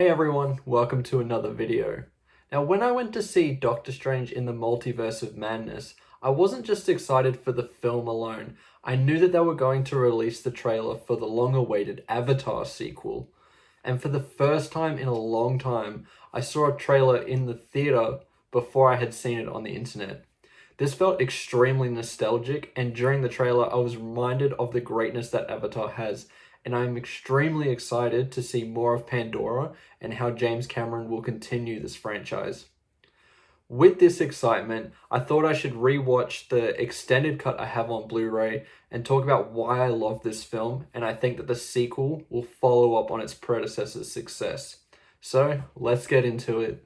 Hey everyone, welcome to another video. Now when I went to see Doctor Strange in the Multiverse of Madness, I wasn't just excited for the film alone, I knew that they were going to release the trailer for the long-awaited Avatar sequel. And for the first time in a long time, I saw a trailer in the theater before I had seen it on the internet. This felt extremely nostalgic, and during the trailer I was reminded of the greatness that Avatar has, and I'm extremely excited to see more of Pandora and how James Cameron will continue this franchise. With this excitement, I thought I should rewatch the extended cut I have on Blu-ray and talk about why I love this film, and I think that the sequel will follow up on its predecessor's success. So, let's get into it.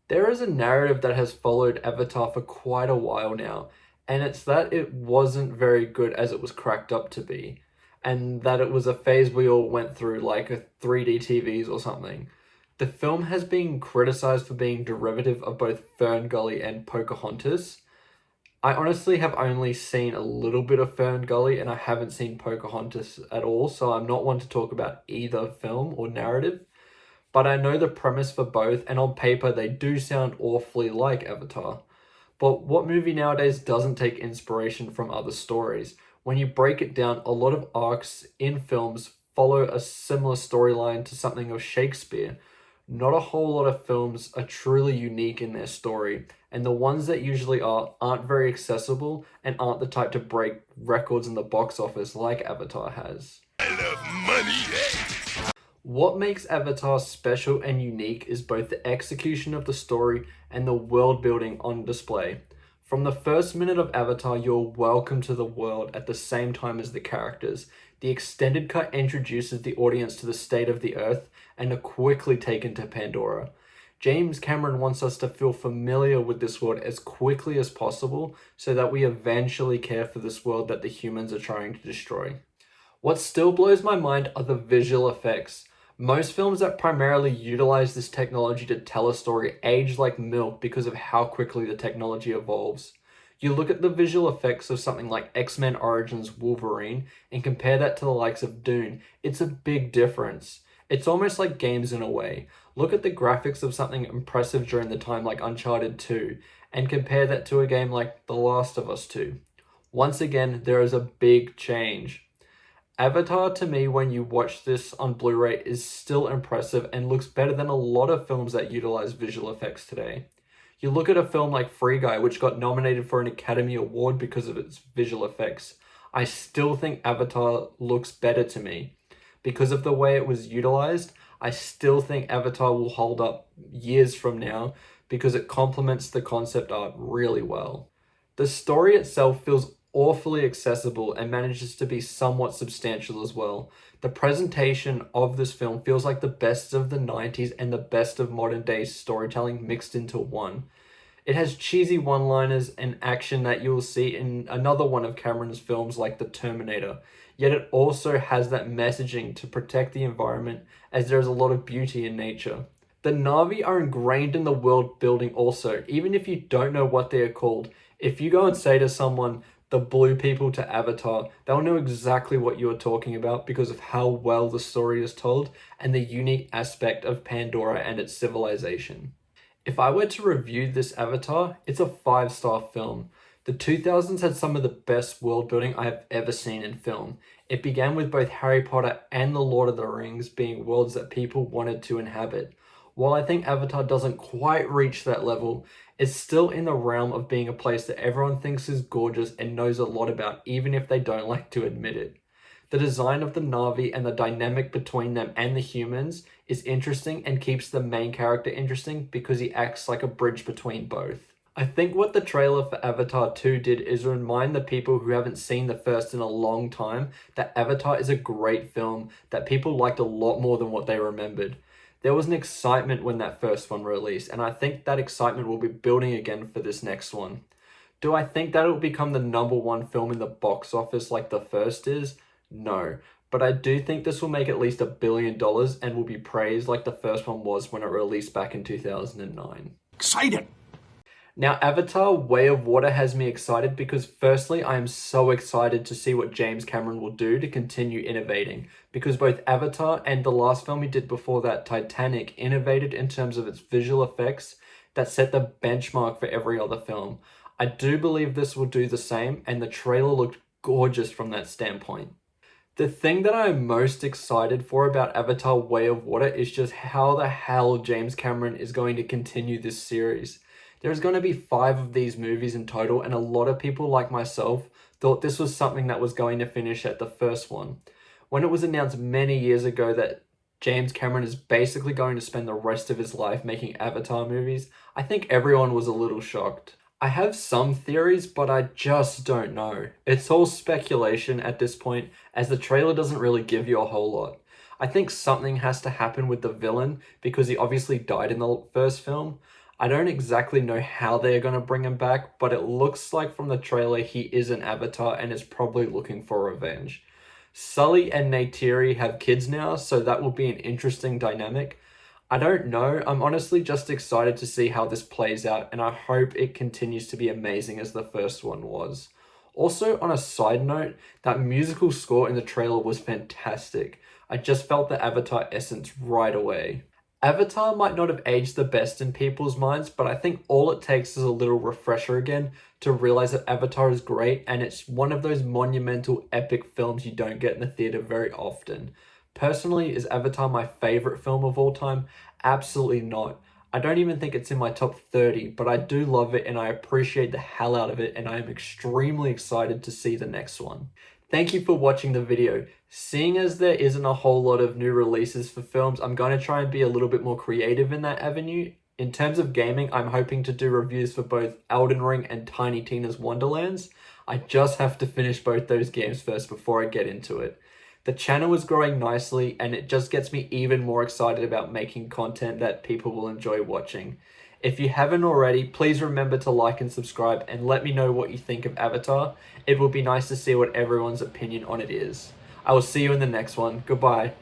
There is a narrative that has followed Avatar for quite a while now, and it's that it wasn't very good as it was cracked up to be, and that it was a phase we all went through like a 3D TVs or something. The film has been criticized for being derivative of both Fern Gully and Pocahontas. I honestly have only seen a little bit of Fern Gully and I haven't seen Pocahontas at all, so I'm not one to talk about either film or narrative. But I know the premise for both, and on paper they do sound awfully like Avatar. But what movie nowadays doesn't take inspiration from other stories? When you break it down, a lot of arcs in films follow a similar storyline to something of Shakespeare. Not a whole lot of films are truly unique in their story, and the ones that usually aren't very accessible and aren't the type to break records in the box office like Avatar has. I love money. What makes Avatar special and unique is both the execution of the story and the world building on display. From the first minute of Avatar, you're welcome to the world at the same time as the characters. The extended cut introduces the audience to the state of the Earth and are quickly taken to Pandora. James Cameron wants us to feel familiar with this world as quickly as possible so that we eventually care for this world that the humans are trying to destroy. What still blows my mind are the visual effects. Most films that primarily utilize this technology to tell a story age like milk because of how quickly the technology evolves. You look at the visual effects of something like X-Men Origins Wolverine and compare that to the likes of Dune, it's a big difference. It's almost like games in a way. Look at the graphics of something impressive during the time like Uncharted 2 and compare that to a game like The Last of Us 2. Once again, there is a big change. Avatar, to me, when you watch this on Blu-ray, is still impressive and looks better than a lot of films that utilize visual effects today. You look at a film like Free Guy, which got nominated for an Academy Award because of its visual effects. I still think Avatar looks better to me. Because of the way it was utilized, I still think Avatar will hold up years from now because it complements the concept art really well. The story itself feels awfully accessible and manages to be somewhat substantial as well. The presentation of this film feels like the best of the 90s and the best of modern day storytelling mixed into one. It has cheesy one-liners and action that you'll see in another one of Cameron's films like The Terminator, yet it also has that messaging to protect the environment as there is a lot of beauty in nature. The Na'vi are ingrained in the world building also, even if you don't know what they are called. If you go and say to someone, the blue people to Avatar, they'll know exactly what you are talking about because of how well the story is told and the unique aspect of Pandora and its civilization. If I were to review this Avatar, it's a 5-star film. The 2000s had some of the best world building I have ever seen in film. It began with both Harry Potter and The Lord of the Rings being worlds that people wanted to inhabit. While I think Avatar doesn't quite reach that level, it's still in the realm of being a place that everyone thinks is gorgeous and knows a lot about, even if they don't like to admit it. The design of the Na'vi and the dynamic between them and the humans is interesting and keeps the main character interesting because he acts like a bridge between both. I think what the trailer for Avatar 2 did is remind the people who haven't seen the first in a long time that Avatar is a great film that people liked a lot more than what they remembered. There was an excitement when that first one released, and I think that excitement will be building again for this next one. Do I think that it will become the #1 film in the box office like the first is? No. But I do think this will make at least $1 billion and will be praised like the first one was when it released back in 2009. Excited. Now, Avatar Way of Water has me excited because, firstly, I am so excited to see what James Cameron will do to continue innovating. Because both Avatar and the last film he did before that, Titanic, innovated in terms of its visual effects that set the benchmark for every other film. I do believe this will do the same, and the trailer looked gorgeous from that standpoint. The thing that I'm most excited for about Avatar Way of Water is just how the hell James Cameron is going to continue this series. There's going to be 5 of these movies in total, and a lot of people like myself thought this was something that was going to finish at the first one. When it was announced many years ago that James Cameron is basically going to spend the rest of his life making Avatar movies, I think everyone was a little shocked. I have some theories, but I just don't know. It's all speculation at this point, as the trailer doesn't really give you a whole lot. I think something has to happen with the villain, because he obviously died in the first film. I don't exactly know how they're going to bring him back, but it looks like from the trailer he is an Avatar and is probably looking for revenge. Sully and Neytiri have kids now, so that will be an interesting dynamic. I don't know. I'm honestly just excited to see how this plays out, and I hope it continues to be amazing as the first one was. Also, on a side note, that musical score in the trailer was fantastic. I just felt the Avatar essence right away. Avatar might not have aged the best in people's minds, but I think all it takes is a little refresher again to realize that Avatar is great, and it's one of those monumental epic films you don't get in the theater very often. Personally, is Avatar my favorite film of all time? Absolutely not. I don't even think it's in my top 30, but I do love it and I appreciate the hell out of it, and I am extremely excited to see the next one. Thank you for watching the video. Seeing as there isn't a whole lot of new releases for films, I'm going to try and be a little bit more creative in that avenue. In terms of gaming, I'm hoping to do reviews for both Elden Ring and Tiny Tina's Wonderlands. I just have to finish both those games first before I get into it. The channel is growing nicely, and it just gets me even more excited about making content that people will enjoy watching. If you haven't already, please remember to like and subscribe and let me know what you think of Avatar. It will be nice to see what everyone's opinion on it is. I will see you in the next one. Goodbye.